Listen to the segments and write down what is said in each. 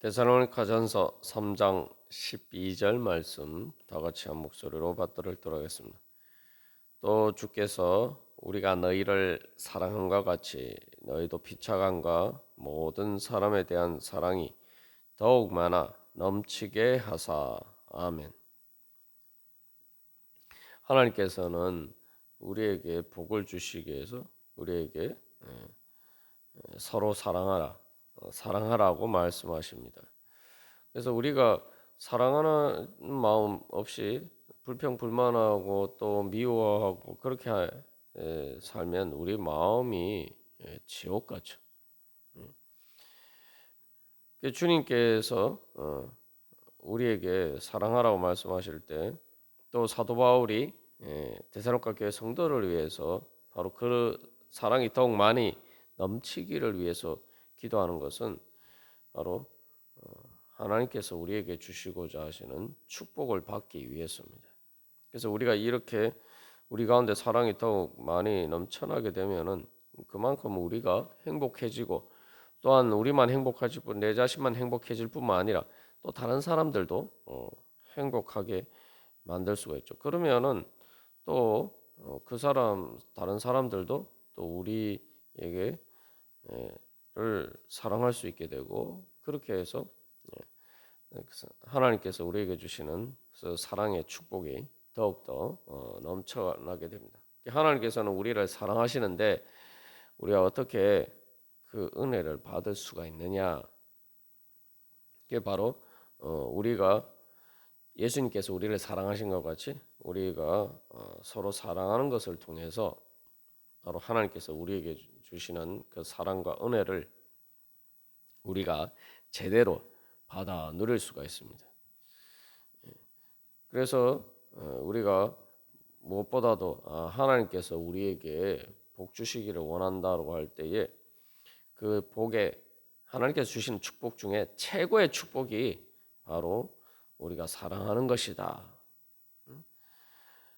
데살로니가전서 3장 12절 말씀 다 같이 한 목소리로 받들도록 하겠습니다. 또 주께서 우리가 너희를 사랑함과 같이 너희도 피차간과 모든 사람에 대한 사랑이 더욱 많아 넘치게 하사. 아멘. 하나님께서는 우리에게 복을 주시기 위해서 우리에게 서로 사랑하라고 말씀하십니다. 그래서 우리가 사랑하는 마음 없이 불평불만하고 또 미워하고 그렇게 살면 우리 마음이 지옥 같죠. 주님께서 우리에게 사랑하라고 말씀하실 때 또 사도 바울이 데살로니가 교회 성도를 위해서 바로 그 사랑이 더욱 많이 넘치기를 위해서 기도하는 것은 바로 하나님께서 우리에게 주시고자 하시는 축복을 받기 위해서입니다. 그래서 우리가 이렇게 우리 가운데 사랑이 더욱 많이 넘쳐나게 되면은 그만큼 우리가 행복해지고 또한 우리만 행복해질 뿐 내 자신만 행복해질 뿐만 아니라 또 다른 사람들도 행복하게 만들 수가 있죠. 그러면은 또 그 사람 다른 사람들도 또 우리에게 를 사랑할 수 있게 되고 그렇게 해서 하나님께서 우리에게 주시는 그 사랑의 축복이 더욱더 넘쳐나게 됩니다. 하나님께서는 우리를 사랑하시는데 우리가 어떻게 그 은혜를 받을 수가 있느냐? 그게 바로 우리가 예수님께서 우리를 사랑하신 것 같이 우리가 서로 사랑하는 것을 통해서 바로 하나님께서 우리에게 주시는 그 사랑과 은혜를 우리가 제대로 받아 누릴 수가 있습니다. 그래서 우리가 무엇보다도 하나님께서 우리에게 복 주시기를 원한다고 할 때에 그 복에 하나님께서 주시는 축복 중에 최고의 축복이 바로 우리가 사랑하는 것이다.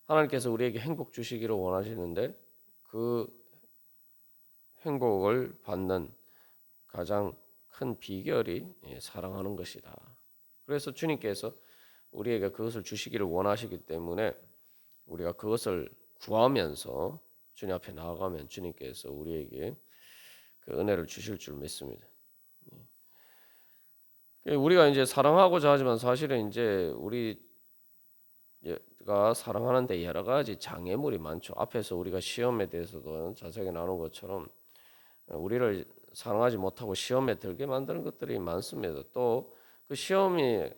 하나님께서 우리에게 행복 주시기를 원하시는데 그 행복을 받는 가장 큰 비결이 사랑하는 것이다. 그래서 주님께서 우리에게 그것을 주시기를 원하시기 때문에 우리가 그것을 구하면서 주님 앞에 나아가면 주님께서 우리에게 그 은혜를 주실 줄 믿습니다. 우리가 이제 사랑하고자 하지만 사실은 이제 우리가 사랑하는데 여러 가지 장애물이 많죠. 앞에서 우리가 시험에 대해서도 자세하게 나눈 것처럼 우리를 사랑하지 못하고 시험에 들게 만드는 것들이 많습니다. 또 그 시험의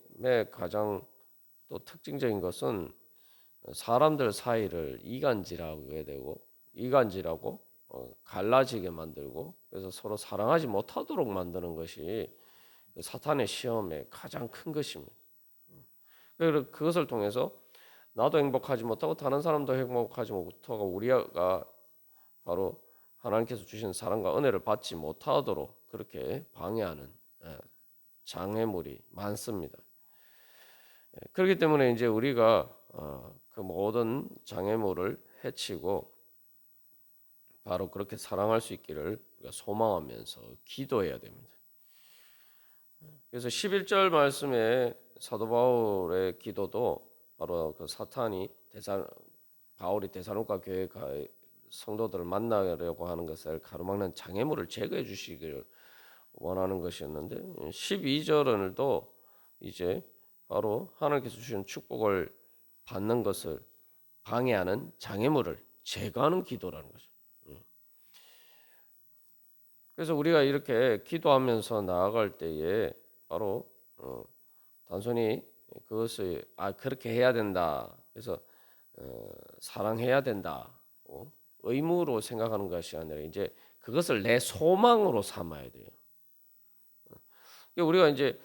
가장 또 특징적인 것은 사람들 사이를 이간질하고 갈라지게 만들고 그래서 서로 사랑하지 못하도록 만드는 것이 사탄의 시험의 가장 큰 것입니다. 그래서 그것을 통해서 나도 행복하지 못하고 다른 사람도 행복하지 못하고 우리가 바로 하나님께서 주신 사랑과 은혜를 받지 못하도록 그렇게 방해하는 장애물이 많습니다. 그렇기 때문에 이제 우리가 그 모든 장애물을 해치고 바로 그렇게 사랑할 수 있기를 우리가 소망하면서 기도해야 됩니다. 그래서 11절 말씀에 사도 바울의 기도도 바로 그 바울이 데살로니가 교회 성도들을 만나려고 하는 것을 가로막는 장애물을 제거해 주시기를 원하는 것이었는데 12절은 이제 바로 하나님께서 주신 축복을 받는 것을 방해하는 장애물을 제거하는 기도라는 거죠. 그래서 우리가 이렇게 기도하면서 나아갈 때에 바로 단순히 그것을 그렇게 해야 된다. 그래서 사랑해야 된다. 의무로 생각하는 것이 아니라 이제 그것을 내 소망으로 삼아야 돼요. 우리가 이제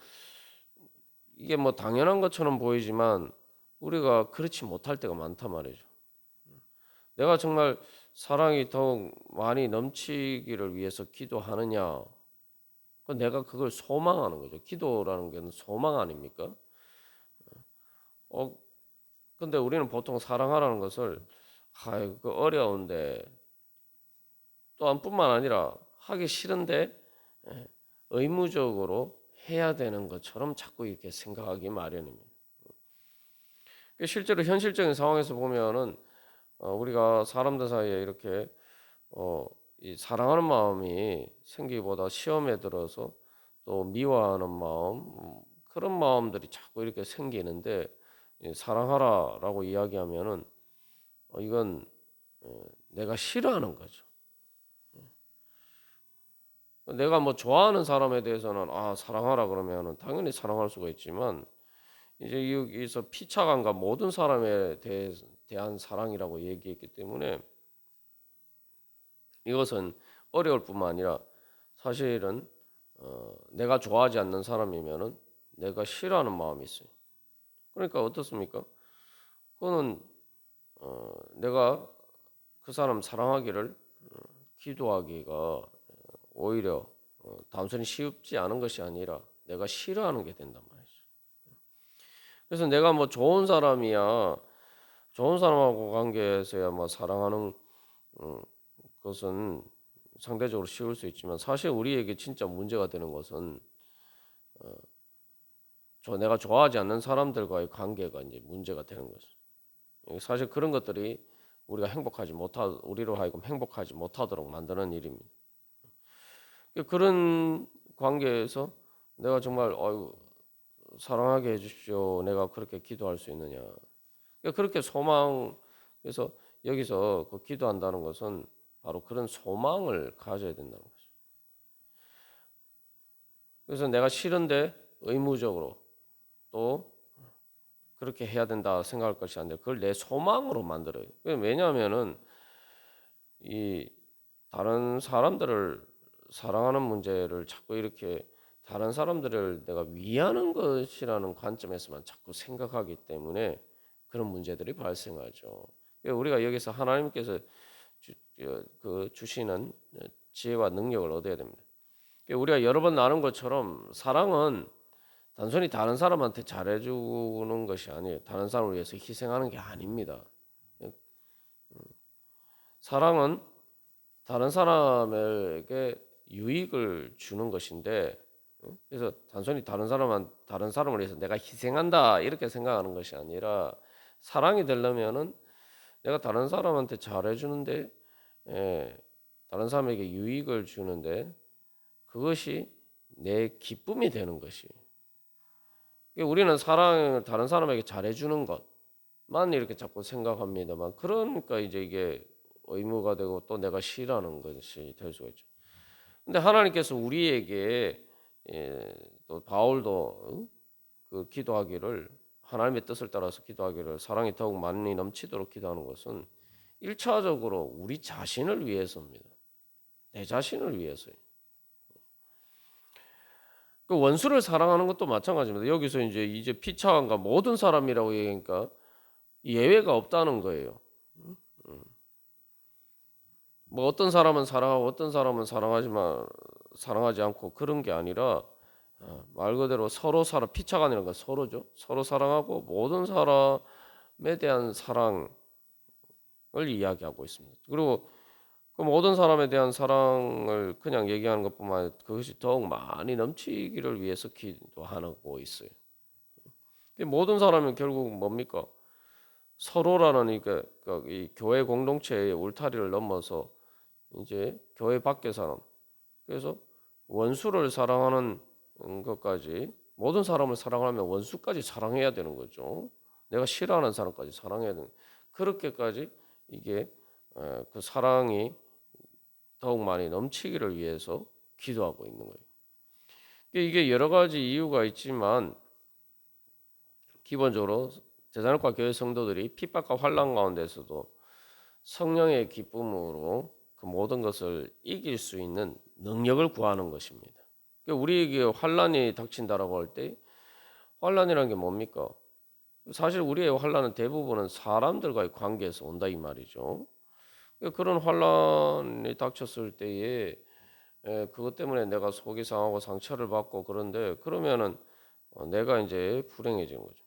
이게 뭐 당연한 것처럼 보이지만 우리가 그렇지 못할 때가 많단 말이죠. 내가 정말 사랑이 더욱 많이 넘치기를 위해서 기도하느냐? 내가 그걸 소망하는 거죠. 기도라는 게 소망 아닙니까? 근데 우리는 보통 사랑하라는 것을 그 어려운데 또한 뿐만 아니라 하기 싫은데 의무적으로 해야 되는 것처럼 자꾸 이렇게 생각하기 마련입니다. 실제로 현실적인 상황에서 보면은 우리가 사람들 사이에 이렇게 이 사랑하는 마음이 생기기보다 시험에 들어서 또 미워하는 마음, 그런 마음들이 자꾸 이렇게 생기는데, 이 사랑하라라고 이야기하면은 이건 내가 싫어하는 거죠. 내가 뭐 좋아하는 사람에 대해서는 사랑하라 그러면은 당연히 사랑할 수가 있지만, 이제 여기서 피차간과 모든 사람에 대한 사랑이라고 얘기했기 때문에 이것은 어려울 뿐만 아니라 사실은 내가 좋아하지 않는 사람이면은 내가 싫어하는 마음이 있어요. 그러니까 어떻습니까? 그거는 내가 그 사람 사랑하기를 기도하기가 오히려 단순히 쉽지 않은 것이 아니라 내가 싫어하는 게 된단 말이죠. 그래서 내가 뭐 좋은 사람이야, 좋은 사람하고 관계에서야 뭐 사랑하는 것은 상대적으로 쉬울 수 있지만, 사실 우리에게 진짜 문제가 되는 것은 내가 좋아하지 않는 사람들과의 관계가 이제 문제가 되는 거죠. 사실 그런 것들이 우리로 하여금 행복하지 못하도록 만드는 일입니다. 그런 관계에서 내가 정말 사랑하게 해주십시오, 내가 그렇게 기도할 수 있느냐. 그렇게 소망해서 여기서 그 기도한다는 것은 바로 그런 소망을 가져야 된다는 거죠. 그래서 내가 싫은데 의무적으로 또 그렇게 해야 된다 생각할 것이 아니라 그걸 내 소망으로 만들어요. 왜냐하면은 이 다른 사람들을 사랑하는 문제를 자꾸 이렇게 다른 사람들을 내가 위하는 것이라는 관점에서만 자꾸 생각하기 때문에 그런 문제들이 발생하죠. 우리가 여기서 하나님께서 주시는 지혜와 능력을 얻어야 됩니다. 우리가 여러 번 나눈 것처럼 사랑은 단순히 다른 사람한테 잘해주는 것이 아니에요. 다른 사람을 위해서 희생하는 게 아닙니다. 사랑은 다른 사람에게 유익을 주는 것인데, 그래서 단순히 다른 사람을 위해서 내가 희생한다 이렇게 생각하는 것이 아니라, 사랑이 되려면은 내가 다른 사람한테 잘해주는데, 다른 사람에게 유익을 주는데 그것이 내 기쁨이 되는 것이. 우리는 사랑을 다른 사람에게 잘해주는 것만 이렇게 자꾸 생각합니다만, 그러니까 이제 이게 의무가 되고 또 내가 싫어하는 것이 될 수가 있죠. 근데 하나님께서 우리에게 또 바울도 그 기도하기를, 하나님의 뜻을 따라서 기도하기를, 사랑이 더욱 많이 넘치도록 기도하는 것은 1차적으로 우리 자신을 위해서입니다. 내 자신을 위해서요. 그 원수를 사랑하는 것도 마찬가지입니다. 여기서 이제 피차간과 모든 사람이라고 얘기하니까 예외가 없다는 거예요. 뭐 어떤 사람은 사랑하고 어떤 사람은 사랑하지 않고 그런 게 아니라, 말 그대로 서로 피차간이라는 건 서로죠. 서로 사랑하고 모든 사람에 대한 사랑을 이야기하고 있습니다. 그리고 그 모든 사람에 대한 사랑을 그냥 얘기하는 것뿐만 아니라 그것이 더욱 많이 넘치기를 위해서 기도하고 있어요. 모든 사람은 결국 뭡니까? 서로라는 이 교회 공동체의 울타리를 넘어서 이제 교회 밖의 사람, 그래서 원수를 사랑하는 것까지, 모든 사람을 사랑하면 원수까지 사랑해야 되는 거죠. 내가 싫어하는 사람까지 사랑해야 되는, 그렇게까지 이게 그 사랑이 더욱 많이 넘치기를 위해서 기도하고 있는 거예요. 이게 여러 가지 이유가 있지만, 기본적으로 대산학과 교회 성도들이 핍박과 환난 가운데서도 성령의 기쁨으로 그 모든 것을 이길 수 있는 능력을 구하는 것입니다. 우리에게 환난이 닥친다라고 할 때, 환난이라는 게 뭡니까? 사실 우리의 환난은 대부분은 사람들과의 관계에서 온다 이 말이죠. 그런 환난이 닥쳤을 때에 그것 때문에 내가 속이 상하고 상처를 받고, 그러면은 내가 이제 불행해지는 거죠.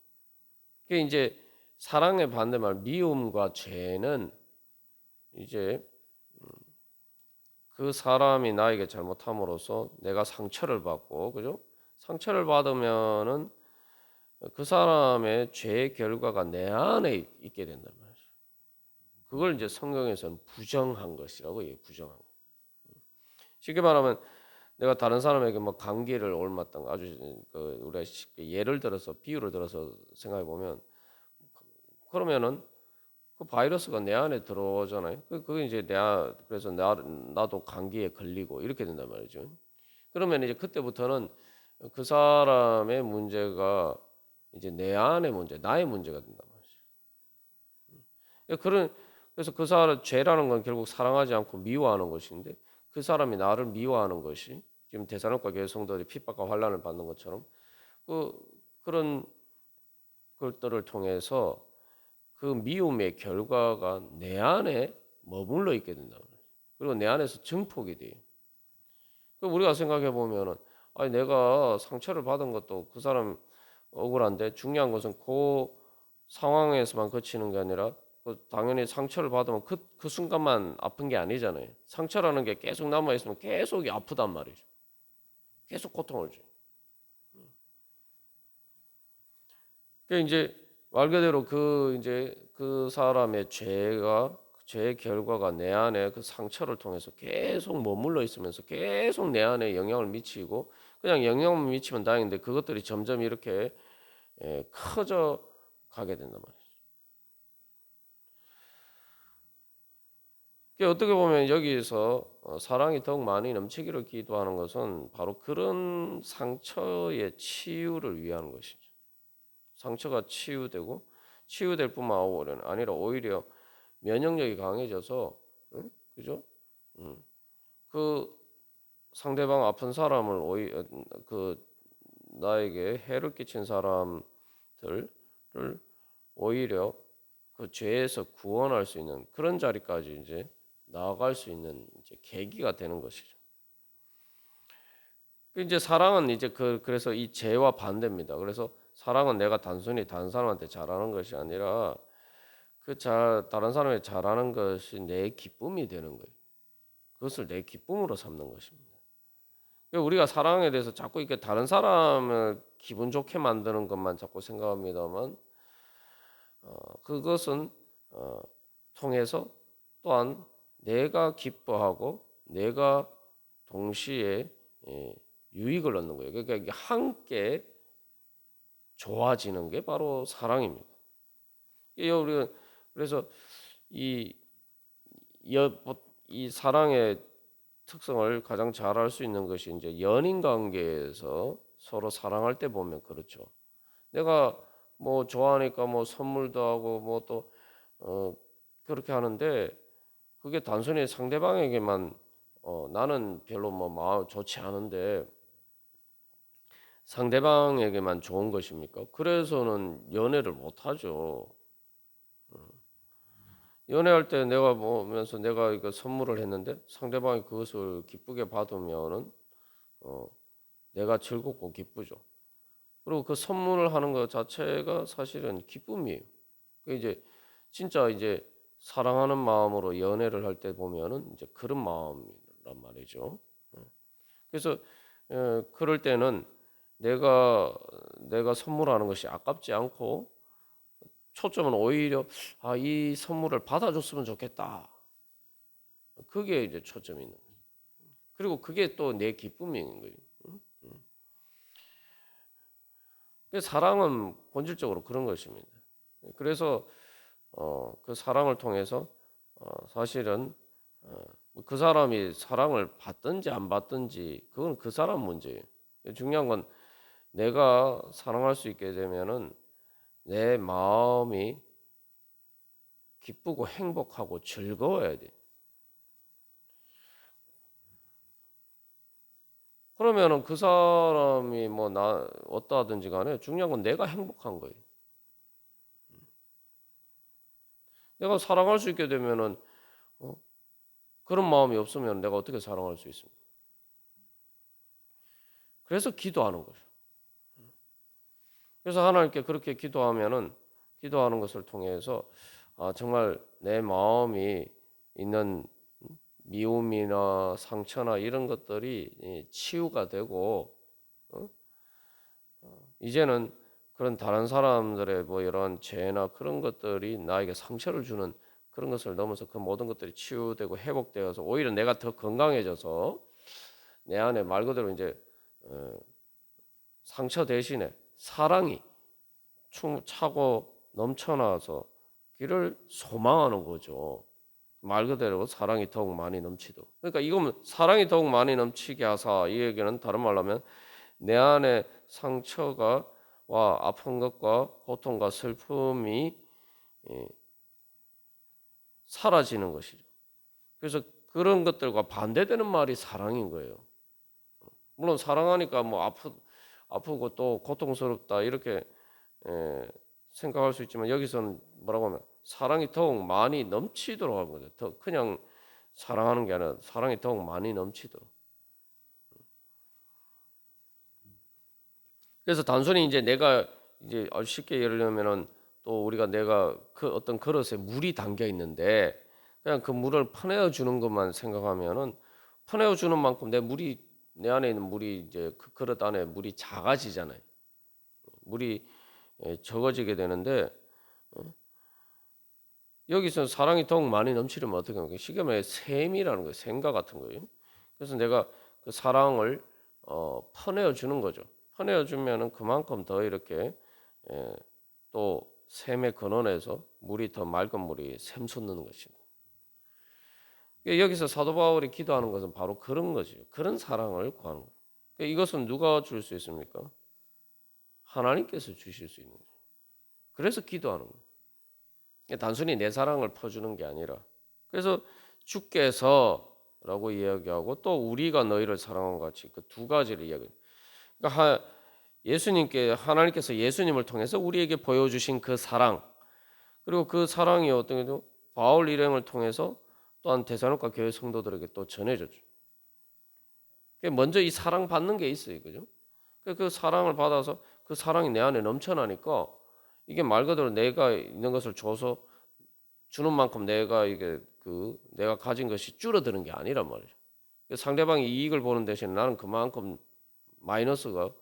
그게 이제 사랑의 반대말 미움과 죄는 이제 그 사람이 나에게 잘못함으로써 내가 상처를 받고, 그죠? 상처를 받으면은 그 사람의 죄의 결과가 내 안에 있게 된단 말이죠. 그걸 이제 성경에서는 부정한 것이라고 해요. 부정한 거. 쉽게 말하면 내가 다른 사람에게 뭐 감기를 옮았던가 아주 우리가 쉽게 예를 들어서 비유를 들어서 생각해 보면 그러면은 그 바이러스가 내 안에 들어오잖아요. 그게 이제 그래서 나도 감기에 걸리고 이렇게 된단 말이죠. 그러면 이제 그때부터는 그 사람의 문제가 이제 내 안의 문제, 나의 문제가 된단 말이죠. 그래서 그 사람 죄라는 건 결국 사랑하지 않고 미워하는 것인데 그 사람이 나를 미워하는 것이 지금 데살로니가 교회 성도들이 핍박과 환난을 받는 것처럼 그 그런 것들을 통해서 그 미움의 결과가 내 안에 머물러 있게 된다. 그리고 내 안에서 증폭이 돼요. 우리가 생각해 보면은 아니 내가 상처를 받은 것도 그 사람 억울한데 중요한 것은 그 상황에서만 그치는 게 아니라 당연히 상처를 받으면 그 순간만 아픈 게 아니잖아요. 상처라는 게 계속 남아 있으면 계속 아프단 말이죠. 계속 고통을 줘요. 이제 말 그대로 이제 그 사람의 죄의 결과가 내 안에 그 상처를 통해서 계속 머물러 있으면서 계속 내 안에 영향을 미치고 그냥 영향을 미치면 다행인데 그것들이 점점 이렇게 커져 가게 된단 말이에요. 어떻게 보면 여기서 사랑이 더욱 많이 넘치기를 기도하는 것은 바로 그런 상처의 치유를 위한 것이죠. 상처가 치유될 뿐만 아니라 오히려 면역력이 강해져서 그죠? 음, 그 상대방 아픈 사람을 그 나에게 해를 끼친 사람들을 오히려 그 죄에서 구원할 수 있는 그런 자리까지 이제 나아갈 수 있는 이제 계기가 되는 것이죠. 이제 사랑은 이제 그래서 이 죄와 반대입니다. 그래서 사랑은 내가 단순히 다른 사람한테 잘하는 것이 아니라 다른 사람이 잘하는 것이 내 기쁨이 되는 거예요. 그것을 내 기쁨으로 삼는 것입니다. 우리가 사랑에 대해서 자꾸 이렇게 다른 사람을 기분 좋게 만드는 것만 자꾸 생각합니다만 그것은 통해서 또한 내가 기뻐하고 내가 동시에 유익을 얻는 거예요. 그러니까 이게 함께 좋아지는 게 바로 사랑입니다. 우리가 그래서 이, 이 사랑의 특성을 가장 잘 알 수 있는 것이 이제 연인 관계에서 서로 사랑할 때 보면 그렇죠. 내가 뭐 좋아하니까 뭐 선물도 하고 뭐 또 그렇게 하는데 그게 단순히 상대방에게만 나는 별로 뭐 마음 좋지 않은데 상대방에게만 좋은 것입니까? 그래서는 연애를 못 하죠. 연애할 때 내가 보면서 내가 이거 선물을 했는데 상대방이 그것을 기쁘게 받으면은 어, 내가 즐겁고 기쁘죠. 그리고 그 선물을 하는 것 자체가 사실은 기쁨이에요. 그 이제 진짜 이제 사랑하는 마음으로 연애를 할 때 보면은 이제 그런 마음이란 말이죠. 그래서 그럴 때는 내가 선물하는 것이 아깝지 않고 초점은 오히려 이 선물을 받아줬으면 좋겠다. 그게 이제 초점이 있는 거예요. 그리고 그게 또 내 기쁨인 거예요. 사랑은 본질적으로 그런 것입니다. 그래서 그 사랑을 통해서 사실은 그 사람이 사랑을 받든지 안 받든지 그건 그 사람 문제예요. 중요한 건 내가 사랑할 수 있게 되면은 내 마음이 기쁘고 행복하고 즐거워야 돼. 그러면은 그 사람이 뭐 나 어떠하든지 간에 중요한 건 내가 행복한 거예요. 내가 사랑할 수 있게 되면은 어? 그런 마음이 없으면 내가 어떻게 사랑할 수 있습니까? 그래서 기도하는 거죠. 그래서 하나님께 그렇게 기도하는 것을 통해서 정말 내 마음이 있는 미움이나 상처나 이런 것들이 치유가 되고 이제는 그런 다른 사람들의 뭐 이런 죄나 그런 것들이 나에게 상처를 주는 그런 것을 넘어서 그 모든 것들이 치유되고 회복되어서 오히려 내가 더 건강해져서 내 안에 말 그대로 이제 어, 상처 대신에 사랑이 차고 넘쳐나서 길을 소망하는 거죠. 말 그대로 사랑이 더욱 많이 넘치도록. 그러니까 이거는 사랑이 더욱 많이 넘치게 하사, 이 얘기는 다른 말로 하면 내 안에 상처가 와 아픈 것과 고통과 슬픔이 예, 사라지는 것이죠. 그래서 그런 것들과 반대되는 말이 사랑인 거예요. 물론 사랑하니까 뭐 아프고 또 고통스럽다 이렇게 생각할 수 있지만 여기서는 뭐라고 하면 사랑이 더욱 많이 넘치도록 하는 거죠. 더 그냥 사랑하는 게 아니라 사랑이 더욱 많이 넘치도록. 그래서 단순히 이제 내가 이제 쉽게 예를 들면은 또 우리가 내가 그 어떤 그릇에 물이 담겨 있는데 그냥 그 물을 퍼내어 주는 것만 생각하면은 퍼내어 주는 만큼 내 안에 있는 물이 이제 그 그릇 안에 물이 작아지잖아요. 물이 적어지게 되는데 여기서 사랑이 더욱 많이 넘치려면 어떻게 하는 거예요? 쉽게 말해 샘이라는 거예요. 샘과 같은 거예요. 그래서 내가 그 사랑을 퍼내어 주는 거죠. 퍼내어 주면은 그만큼 더 이렇게 에, 또 샘의 근원에서 물이 더 맑은 물이 샘솟는 것입니다. 여기서 사도 바울이 기도하는 것은 바로 그런 거죠. 그런 사랑을 구하는 거예요. 이것은 누가 줄 수 있습니까? 하나님께서 주실 수 있는 거예요. 그래서 기도하는 거예요. 단순히 내 사랑을 퍼주는 게 아니라 그래서 주께서라고 이야기하고 또 우리가 너희를 사랑한 것 같이 그 두 가지를 이야기해요. 그러니까 하나님께서 예수님을 통해서 우리에게 보여주신 그 사랑 그리고 그 사랑이 어떤 게도 바울 일행을 통해서 또한 데살로니가 교회 성도들에게 또 전해졌죠. 먼저 이 사랑 받는 게 있어요, 그죠? 그 사랑을 받아서 그 사랑이 내 안에 넘쳐나니까 이게 말 그대로 내가 있는 것을 줘서 주는 만큼 내가 가진 것이 줄어드는 게 아니란 말이죠. 상대방이 이익을 보는 대신 나는 그만큼 마이너스가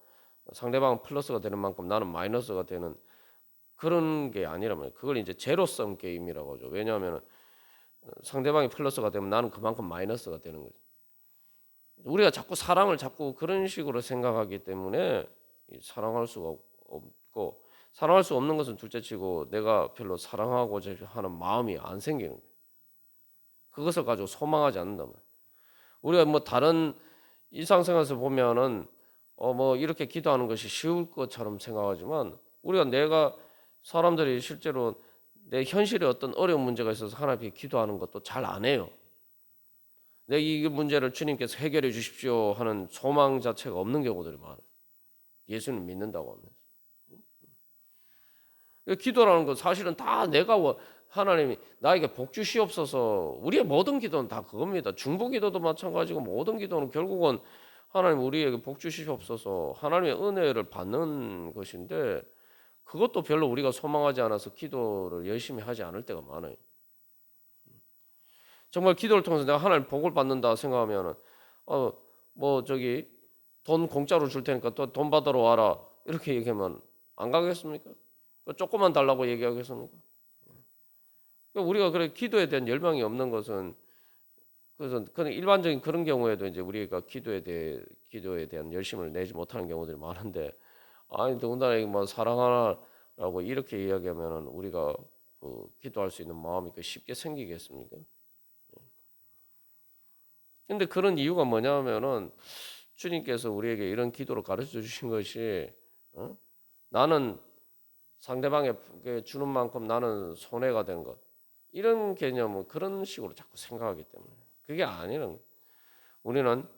상대방은 플러스가 되는 만큼 나는 마이너스가 되는 그런 게 아니란 말이에요. 그걸 이제 제로섬 게임이라고 하죠. 왜냐하면 상대방이 플러스가 되면 나는 그만큼 마이너스가 되는 거죠. 우리가 자꾸 사랑을 자꾸 그런 식으로 생각하기 때문에 사랑할 수가 없고 사랑할 수 없는 것은 둘째치고 내가 별로 사랑하고자 하는 마음이 안 생기는 거예요. 그것을 가지고 소망하지 않는단 말이에요. 우리가 뭐 다른 일상생활에서 보면은 뭐 이렇게 기도하는 것이 쉬울 것처럼 생각하지만 내가 사람들이 실제로 내 현실에 어떤 어려운 문제가 있어서 하나님께 기도하는 것도 잘 안 해요. 내 이 문제를 주님께서 해결해 주십시오 하는 소망 자체가 없는 경우들이 많아요. 예수님 믿는다고 하면. 기도라는 건 사실은 다 하나님이 나에게 복 주시옵소서. 우리의 모든 기도는 다 그겁니다. 중보 기도도 마찬가지고 모든 기도는 결국은 하나님 우리에게 복 주시옵소서. 하나님의 은혜를 받는 것인데 그것도 별로 우리가 소망하지 않아서 기도를 열심히 하지 않을 때가 많아요. 정말 기도를 통해서 내가 하나님 복을 받는다 생각하면은 뭐 저기 돈 공짜로 줄 테니까 또 돈 받으러 와라 이렇게 얘기하면 안 가겠습니까? 조금만 달라고 얘기하겠습니까? 우리가 그래 기도에 대한 열망이 없는 것은 그래서 그런 일반적인 그런 경우에도 이제 우리가 기도에 대한 열심을 내지 못하는 경우들이 많은데 아니 더군다나 뭐 사랑하라고 이렇게 이야기하면은 우리가 기도할 수 있는 마음이 쉽게 생기겠습니까? 근데 그런 이유가 뭐냐면은 주님께서 우리에게 이런 기도를 가르쳐 주신 것이 나는 상대방에게 주는 만큼 나는 손해가 된 것. 이런 개념은 그런 식으로 자꾸 생각하기 때문에 그게 아니는 우리는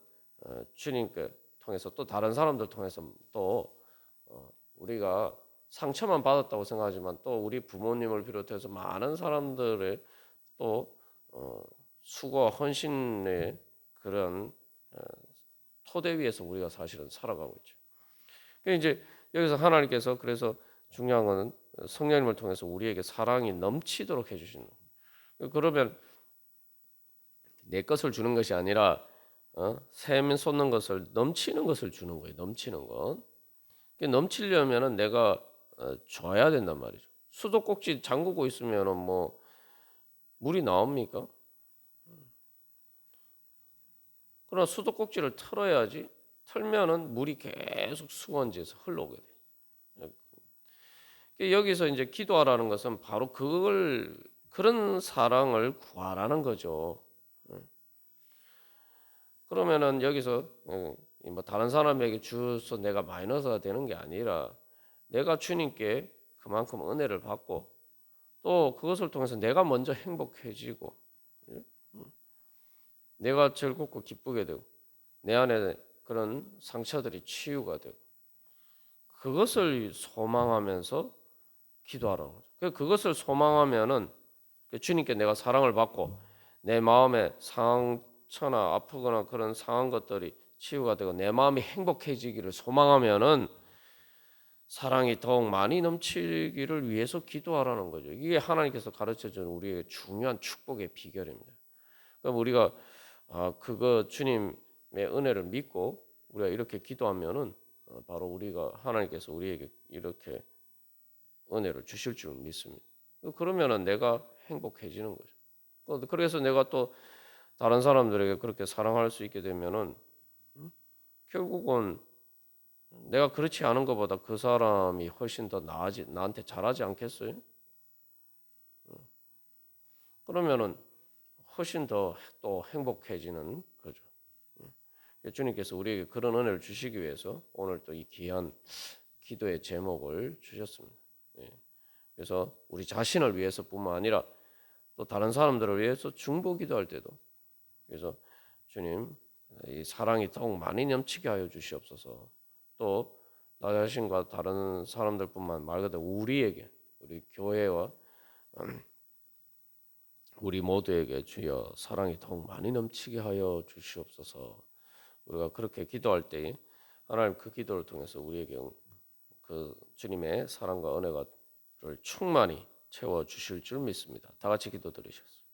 주님께 통해서 또 다른 사람들 통해서 또 우리가 상처만 받았다고 생각하지만 또 우리 부모님을 비롯해서 많은 사람들의 또 수고와 헌신의 그런 토대 위에서 우리가 사실은 살아가고 있죠. 그러니까 이제 여기서 하나님께서 그래서 중요한 것은 성령님을 통해서 우리에게 사랑이 넘치도록 해주시는 거예요. 그러면 내 것을 주는 것이 아니라 샘 쏟는 것을 넘치는 것을 주는 거예요. 넘치는 것. 넘치려면은 내가 줘야 된단 말이죠. 수도꼭지 잠그고 있으면은 뭐 물이 나옵니까? 그러나 수도꼭지를 틀어야지. 틀면은 물이 계속 수건지에서 흘러오게 돼. 여기서 이제 기도하라는 것은 바로 그걸 그런 사랑을 구하라는 거죠. 그러면은 여기서 뭐 다른 사람에게 주서 내가 마이너스가 되는 게 아니라 내가 주님께 그만큼 은혜를 받고 또 그것을 통해서 내가 먼저 행복해지고 예? 내가 즐겁고 기쁘게 되고 내 안에 그런 상처들이 치유가 되고 그것을 소망하면서 기도하라는 거죠. 그것을 소망하면은 주님께 내가 사랑을 받고 내 마음에 상처나 아프거나 그런 상한 것들이 치유가 되고 내 마음이 행복해지기를 소망하면은 사랑이 더욱 많이 넘치기를 위해서 기도하라는 거죠. 이게 하나님께서 가르쳐준 우리의 중요한 축복의 비결입니다. 그럼 우리가 그거 주님의 은혜를 믿고 우리가 이렇게 기도하면은 바로 우리가 하나님께서 우리에게 이렇게 은혜를 주실 줄 믿습니다. 그러면은 내가 행복해지는 거죠. 그래서 내가 또 다른 사람들에게 그렇게 사랑할 수 있게 되면은 결국은 내가 그렇지 않은 것보다 그 사람이 훨씬 더 나한테 잘하지 않겠어요? 그러면은 훨씬 더 또 행복해지는 거죠. 주님께서 우리에게 그런 은혜를 주시기 위해서 오늘 또 이 귀한 기도의 제목을 주셨습니다. 예. 그래서 우리 자신을 위해서뿐만 아니라 또 다른 사람들을 위해서 중보 기도할 때도 그래서 주님 이 사랑이 더욱 많이 넘치게 하여 주시옵소서. 또 나 자신과 다른 사람들뿐만 말 그대로 우리에게 우리 교회와 우리 모두에게 주여 사랑이 더욱 많이 넘치게 하여 주시옵소서. 우리가 그렇게 기도할 때 하나님 그 기도를 통해서 우리에게 그 주님의 사랑과 은혜가를 충만히 채워 주실 줄 믿습니다. 다 같이 기도드리셨습니다.